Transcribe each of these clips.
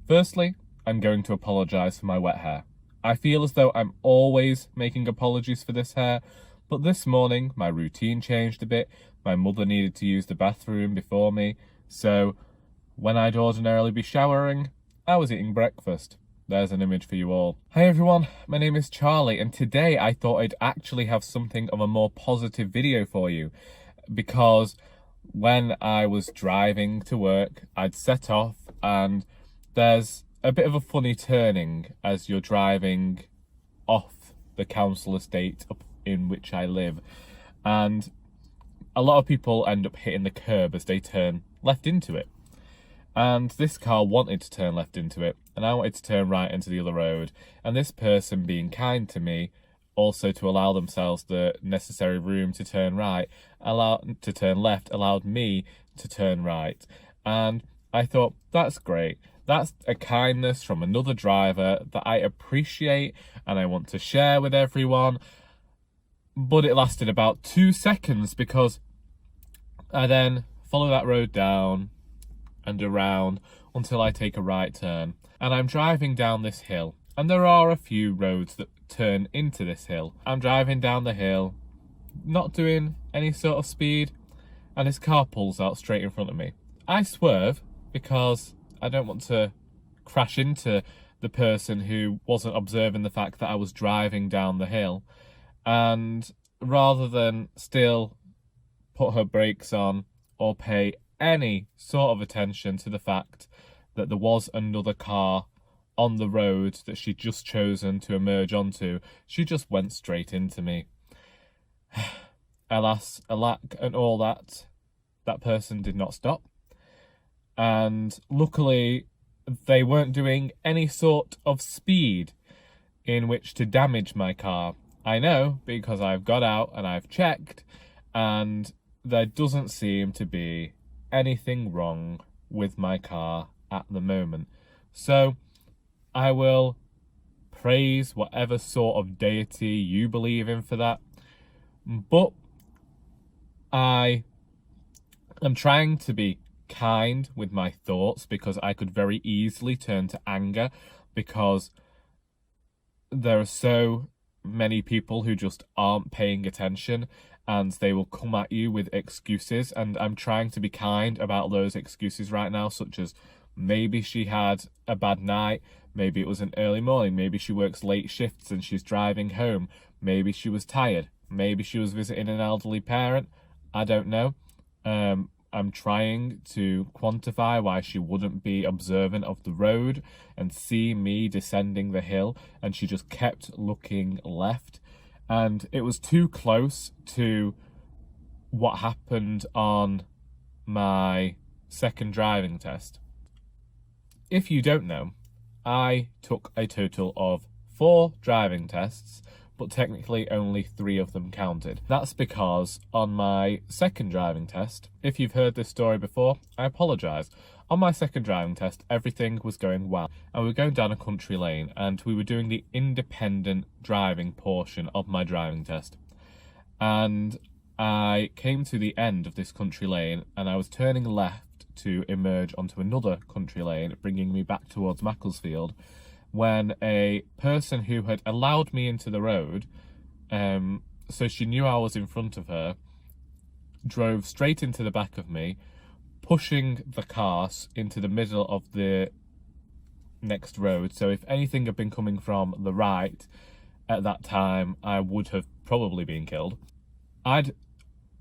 Firstly, I'm going to apologise for my wet hair. I feel as though I'm always making apologies for this hair, but this morning my routine changed a bit. My mother needed to use the bathroom before me, so when I'd ordinarily be showering, I was eating breakfast. There's an image for you all. Hi everyone, my name is Charlie, and today I thought I'd actually have something of a more positive video for you, because when I was driving to work, I'd set off and there's a bit of a funny turning as you're driving off the council estate up in which I live, and a lot of people end up hitting the curb as they turn left into it. And this car wanted to turn left into it, and I wanted to turn right into the other road. And this person, being kind to me, also to allow themselves the necessary room to turn right, to turn left, allowed me to turn right. And I thought, that's great. That's a kindness from another driver that I appreciate and I want to share with everyone. But it lasted about 2 seconds, because I then follow that road down and around until I take a right turn, and I'm driving down this hill, and there are a few roads that turn into this hill. I'm driving down the hill, not doing any sort of speed, and this car pulls out straight in front of me. I swerve because I don't want to crash into the person who wasn't observing the fact that I was driving down the hill, and rather than still put her brakes on or pay any sort of attention to the fact that there was another car on the road that she'd just chosen to emerge onto, she just went straight into me. Alas, alack, and all that person did not stop. And luckily, they weren't doing any sort of speed in which to damage my car. I know, because I've got out and I've checked, and there doesn't seem to be anything wrong with my car at the moment. So I will praise whatever sort of deity you believe in for that. But I am trying to be kind with my thoughts, because I could very easily turn to anger, because there are so many people who just aren't paying attention and they will come at you with excuses, and I'm trying to be kind about those excuses right now, such as maybe she had a bad night, maybe it was an early morning, maybe she works late shifts and she's driving home, maybe she was tired, maybe she was visiting an elderly parent, I don't know. I'm trying to quantify why she wouldn't be observant of the road and see me descending the hill, and she just kept looking left. And it was too close to what happened on my second driving test. If you don't know, I took a total of 4 driving tests, but technically only 3 of them counted. That's because on my second driving test, if you've heard this story before, I apologise. On my second driving test, everything was going well, and we were going down a country lane, and we were doing the independent driving portion of my driving test. And I came to the end of this country lane, and I was turning left to emerge onto another country lane, bringing me back towards Macclesfield, when a person who had allowed me into the road, so she knew I was in front of her, drove straight into the back of me, pushing the car into the middle of the next road. So if anything had been coming from the right at that time, I would have probably been killed. I'd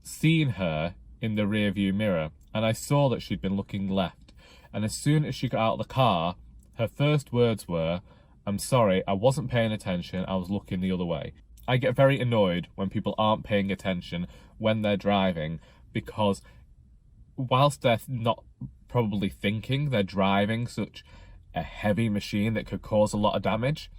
seen her in the rear view mirror, and I saw that she'd been looking left. And as soon as she got out of the car, her first words were, "I'm sorry, I wasn't paying attention, I was looking the other way." I get very annoyed when people aren't paying attention when they're driving, because whilst they're not probably thinking they're driving such a heavy machine that could cause a lot of damage,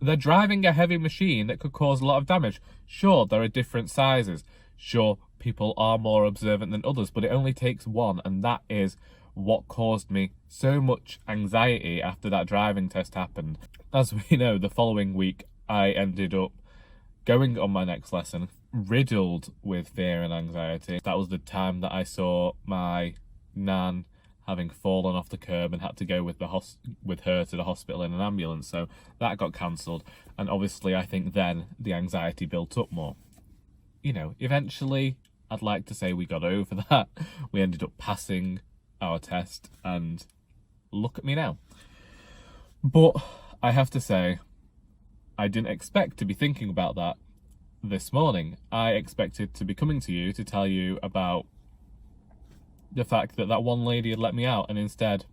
they're driving a heavy machine that could cause a lot of damage. Sure, there are different sizes. Sure, people are more observant than others, but it only takes one, and that is what caused me so much anxiety after that driving test happened. As we know, the following week I ended up going on my next lesson riddled with fear and anxiety. That was the time that I saw my nan having fallen off the curb and had to go with her to the hospital in an ambulance. So that got cancelled. And obviously I think then the anxiety built up more. You know, eventually I'd like to say we got over that. We ended up passing our test and look at me now. But I have to say, I didn't expect to be thinking about that this morning. I expected to be coming to you to tell you about the fact that that one lady had let me out, and instead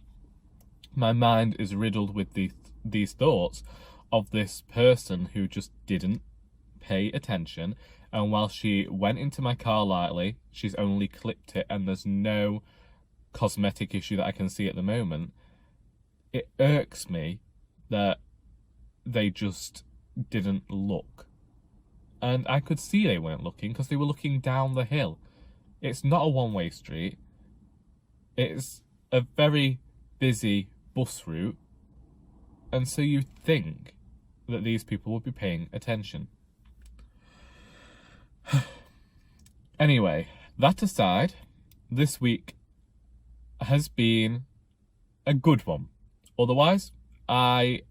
my mind is riddled with these thoughts of this person who just didn't pay attention, and while she went into my car lightly, she's only clipped it and there's no cosmetic issue that I can see at the moment. It irks me that they just didn't look. And I could see they weren't looking because they were looking down the hill. It's not a one-way street. It's a very busy bus route. And so you think that these people would be paying attention. Anyway, that aside, this week has been a good one. Otherwise, I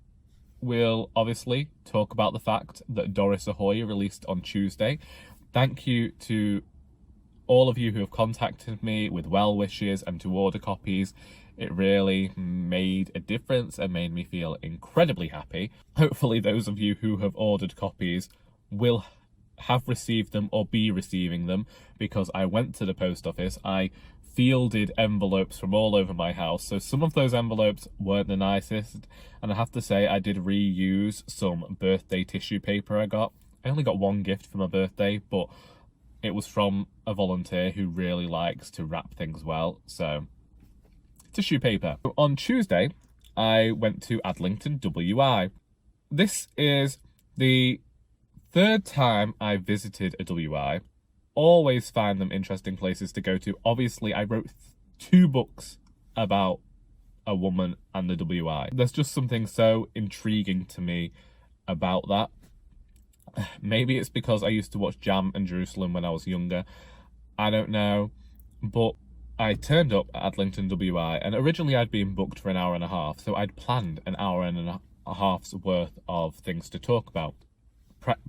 will obviously talk about the fact that Doris Ahoy released on Tuesday. Thank you to all of you who have contacted me with well wishes and to order copies. It really made a difference and made me feel incredibly happy. Hopefully those of you who have ordered copies will have received them or be receiving them, because I went to the post office. I fielded envelopes from all over my house, so some of those envelopes weren't the nicest, and I have to say I did reuse some birthday tissue paper I got. I only got one gift for my birthday, but it was from a volunteer who really likes to wrap things well, so tissue paper. On Tuesday, I went to Adlington WI. This is the third time I visited a WI. Always find them interesting places to go to. Obviously, I wrote 2 books about a woman and the WI. There's just something so intriguing to me about that. Maybe it's because I used to watch Jam and Jerusalem when I was younger. I don't know. But I turned up at Adlington WI, and originally I'd been booked for an hour and a half, so I'd planned an hour and a half's worth of things to talk about.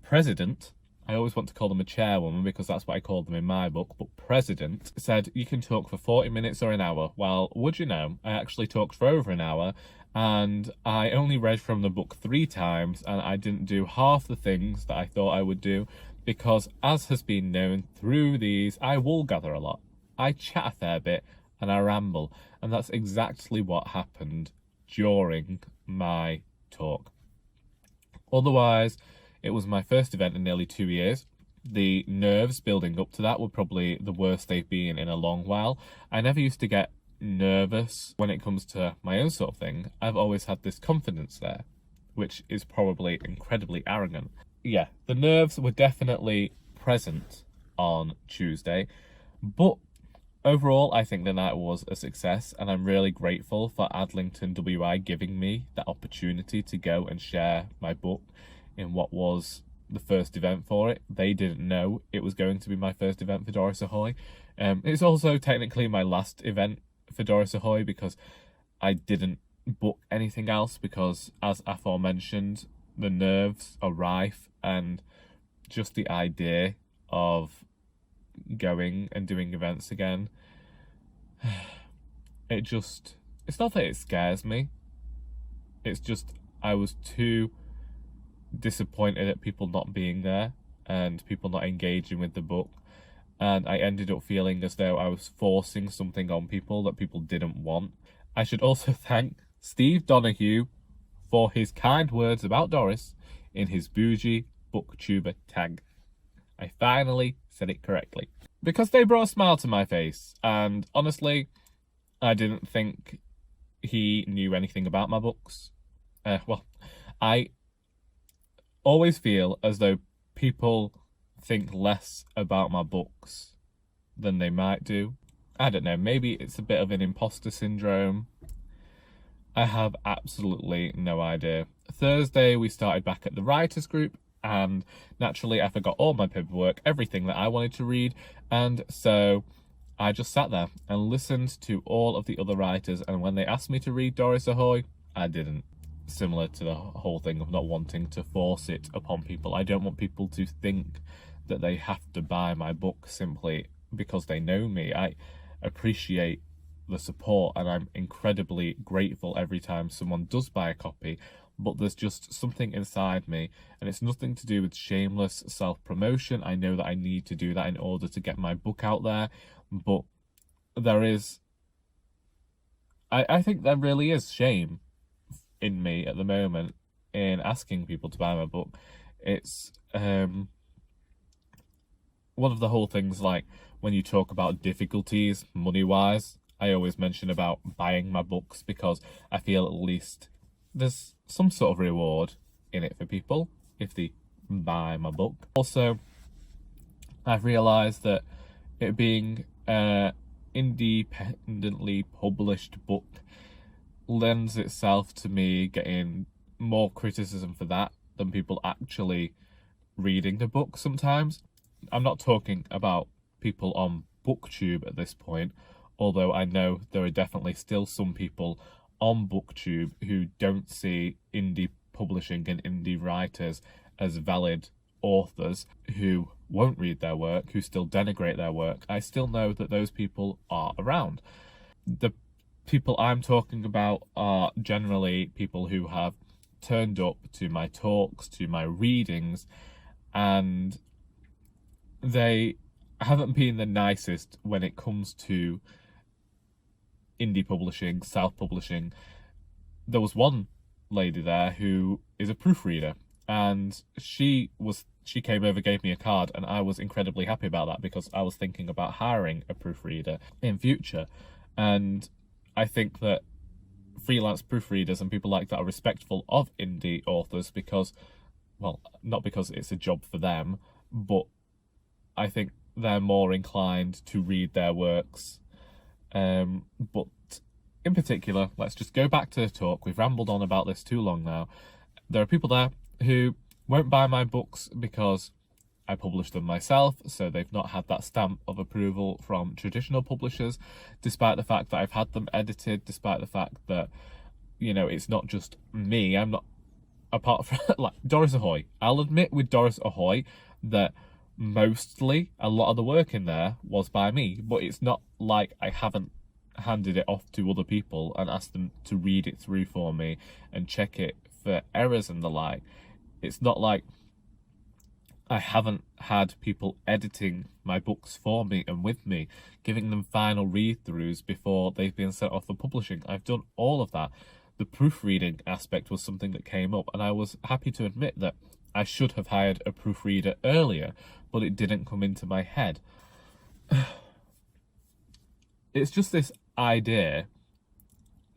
President, I always want to call them a chairwoman because that's what I called them in my book, but President said you can talk for 40 minutes or an hour. Well, would you know, I actually talked for over an hour, and I only read from the book 3 times, and I didn't do half the things that I thought I would do, because as has been known through these, I woolgather a lot. I chat a fair bit and I ramble, and that's exactly what happened during my talk. Otherwise, it was my first event in nearly 2 years. The nerves building up to that were probably the worst they've been in a long while. I never used to get nervous when it comes to my own sort of thing. I've always had this confidence there, which is probably incredibly arrogant. Yeah, the nerves were definitely present on Tuesday, but overall, I think the night was a success, and I'm really grateful for Adlington WI giving me that opportunity to go and share my book in what was the first event for it. They didn't know it was going to be my first event for Doris Ahoy. It's also technically my last event for Doris Ahoy because I didn't book anything else because, as aforementioned, the nerves are rife, and just the idea of going and doing events again, it's not that it scares me, it's just I was too disappointed at people not being there and people not engaging with the book, and I ended up feeling as though I was forcing something on people that people didn't want. I should also thank Steve Donahue for his kind words about Doris in his bougie booktuber tag. I finally said it correctly, because they brought a smile to my face, and honestly, I didn't think he knew anything about my books. Well, I always feel as though people think less about my books than they might do. I don't know, maybe it's a bit of an imposter syndrome. I have absolutely no idea. Thursday we started back at the writers group, and naturally I forgot all my paperwork, everything that I wanted to read, and so I just sat there and listened to all of the other writers, and when they asked me to read Doris Ahoy, I didn't. Similar to the whole thing of not wanting to force it upon people. I don't want people to think that they have to buy my book simply because they know me. I appreciate the support, and I'm incredibly grateful every time someone does buy a copy, but there's just something inside me, and it's nothing to do with shameless self-promotion. I know that I need to do that in order to get my book out there, but there is... I think there really is shame in me at the moment in asking people to buy my book. It's one of the whole things, like when you talk about difficulties money-wise, I always mention about buying my books because I feel at least there's some sort of reward in it for people if they buy my book. Also, I've realised that it being an independently published book lends itself to me getting more criticism for that than people actually reading the book sometimes. I'm not talking about people on Booktube at this point, although I know there are definitely still some people on Booktube who don't see indie publishing and indie writers as valid authors, who won't read their work, who still denigrate their work. I still know that those people are around. The people I'm talking about are generally people who have turned up to my talks, to my readings, and they haven't been the nicest when it comes to indie publishing, self-publishing. There was one lady there who is a proofreader, and she came over, gave me a card, and I was incredibly happy about that because I was thinking about hiring a proofreader in future. And I think that freelance proofreaders and people like that are respectful of indie authors because, well, not because it's a job for them, but I think they're more inclined to read their works. But in particular, let's just go back to the talk. We've rambled on about this too long now. There are people there who won't buy my books because I published them myself, so they've not had that stamp of approval from traditional publishers, despite the fact that I've had them edited, despite the fact that, you know, it's not just me. I'm not, apart from, like, Doris Ahoy. I'll admit with Doris Ahoy that mostly a lot of the work in there was by me, but it's not like I haven't handed it off to other people and asked them to read it through for me and check it for errors and the like. It's not like I haven't had people editing my books for me and with me, giving them final read-throughs before they've been sent off for publishing. I've done all of that. The proofreading aspect was something that came up, and I was happy to admit that I should have hired a proofreader earlier, but it didn't come into my head. It's just this idea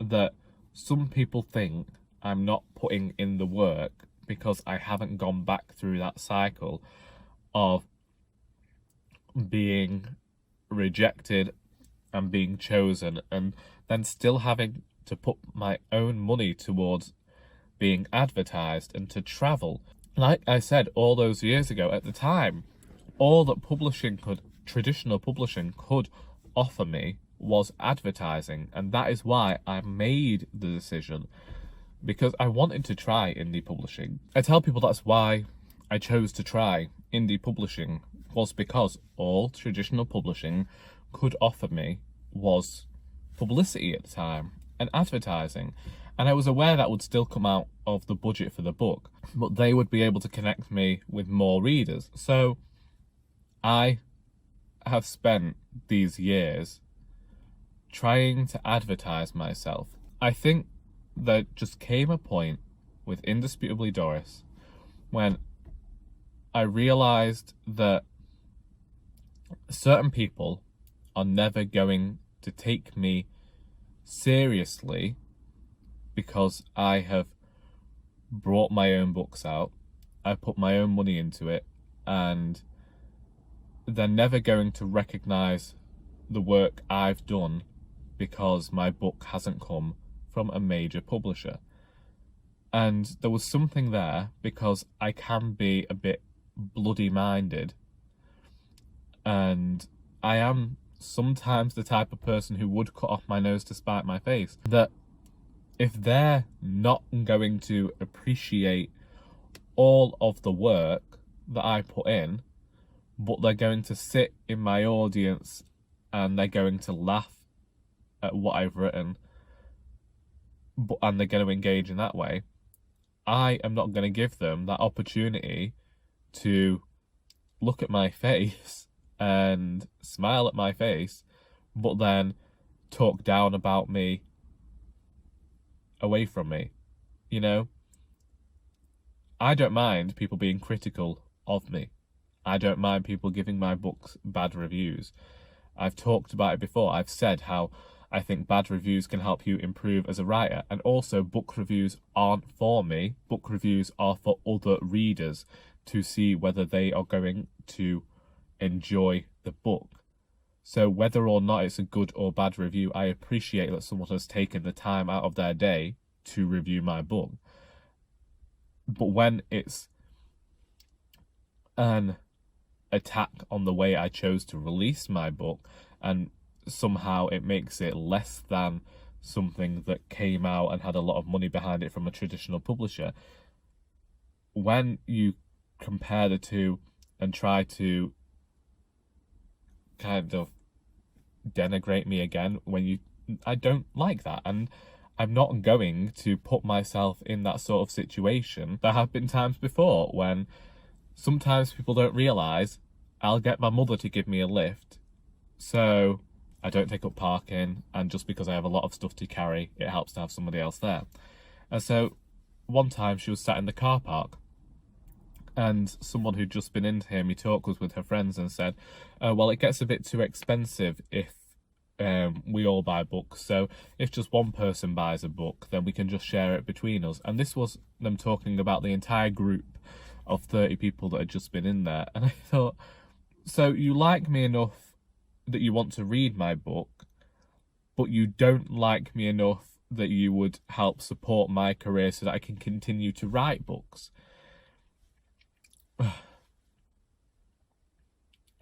that some people think I'm not putting in the work because I haven't gone back through that cycle of being rejected and being chosen, and then still having to put my own money towards being advertised and to travel. Like I said all those years ago, at the time, all that traditional publishing could offer me was advertising, and that is why I made the decision, because I wanted to try indie publishing. I tell people that's why I chose to try indie publishing, was because all traditional publishing could offer me was publicity at the time and advertising, and I was aware that would still come out of the budget for the book, but they would be able to connect me with more readers. So I have spent these years trying to advertise myself. I think there just came a point with Indisputably Doris when I realised that certain people are never going to take me seriously because I have brought my own books out, I put my own money into it, and they're never going to recognise the work I've done because my book hasn't come from a major publisher. And there was something there, because I can be a bit bloody minded, and I am sometimes the type of person who would cut off my nose to spite my face. That if they're not going to appreciate all of the work that I put in, but they're going to sit in my audience and they're going to laugh at what I've written, and they're going to engage in that way, I am not going to give them that opportunity to look at my face and smile at my face, but then talk down about me away from me. You know, I don't mind people being critical of me. I don't mind people giving my books bad reviews. I've talked about it before. I've said how I think bad reviews can help you improve as a writer. And also, book reviews aren't for me. Book reviews are for other readers to see whether they are going to enjoy the book. So whether or not it's a good or bad review, I appreciate that someone has taken the time out of their day to review my book. But when it's an attack on the way I chose to release my book, and somehow it makes it less than something that came out and had a lot of money behind it from a traditional publisher, when you compare the two and try to kind of denigrate me again, I don't like that, and I'm not going to put myself in that sort of situation. There have been times before when sometimes people don't realise I'll get my mother to give me a lift, so I don't take up parking, and just because I have a lot of stuff to carry, it helps to have somebody else there. And so one time she was sat in the car park, and someone who'd just been in to hear me talk was with her friends and said, well, it gets a bit too expensive if we all buy books, so if just one person buys a book, then we can just share it between us. And this was them talking about the entire group of 30 people that had just been in there. And I thought, so you like me enough that you want to read my book, but you don't like me enough that you would help support my career so that I can continue to write books.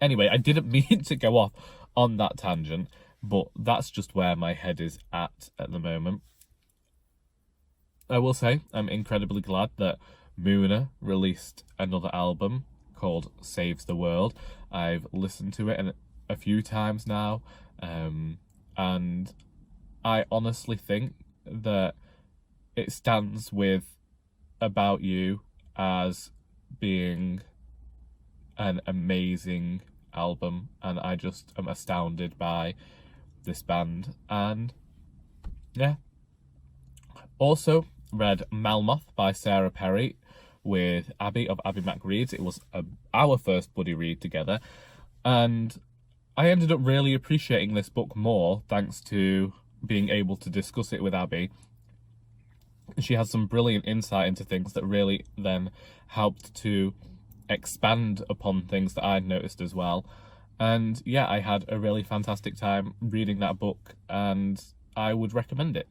Anyway, I didn't mean to go off on that tangent, but that's just where my head is at the moment. I will say I'm incredibly glad that Moona released another album called Saves the World. I've listened to it a few times now, and I honestly think that it stands with About You as being an amazing album, and I just am astounded by this band. And yeah, also read Melmoth by Sarah Perry with Abby of Abby McReads. It was our first buddy read together, and I ended up really appreciating this book more thanks to being able to discuss it with Abby. She has some brilliant insight into things that really then helped to expand upon things that I'd noticed as well. And yeah, I had a really fantastic time reading that book, and I would recommend it.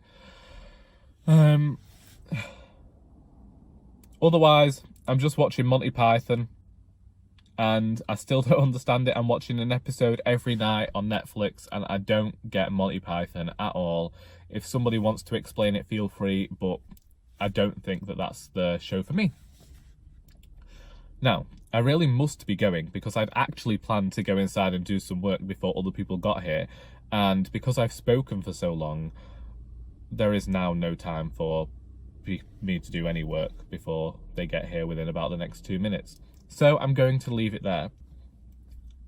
Otherwise, I'm just watching Monty Python, and I still don't understand it. I'm watching an episode every night on Netflix, and I don't get Monty Python at all. If somebody wants to explain it, feel free, but I don't think that that's the show for me. Now, I really must be going because I'd actually planned to go inside and do some work before other people got here, and because I've spoken for so long, there is now no time for me to do any work before they get here within about the next 2 minutes. So I'm going to leave it there.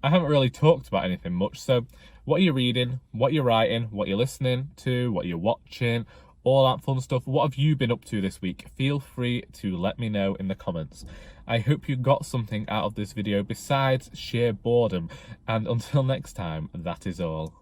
I haven't really talked about anything much, so what are you reading, what you're writing, what you're listening to, what you're watching, all that fun stuff. What have you been up to this week? Feel free to let me know in the comments. I hope you got something out of this video besides sheer boredom, and until next time, that is all.